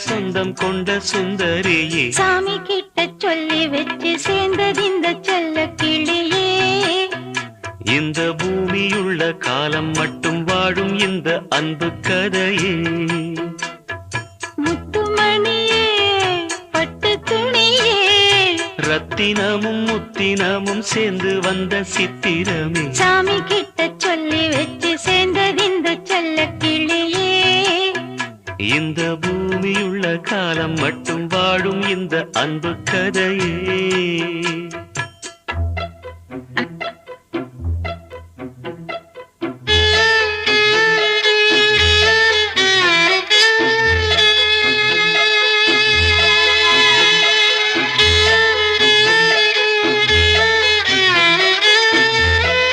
சொந்தம் கொண்ட சுந்தரியே, சாமி கிட்ட சொல்லி வச்சு சேர்ந்தது இந்த செல்ல கிளியே. இந்த பூமியுள்ள காலம் மட்டும் வாழும் இந்த அன்பு கதையே. முத்துமணியே பட்டு துணியே, ரத்தினமும் முத்தினமும் சேர்ந்து வந்த சித்திரமே, சாமி கிட்ட சொல்லி வச்சு சேர்ந்தது இந்த செல்ல கிளியே. இந்த பூமியுள்ள காலம் மட்டும் வாழும் இந்த அன்பு கதையே.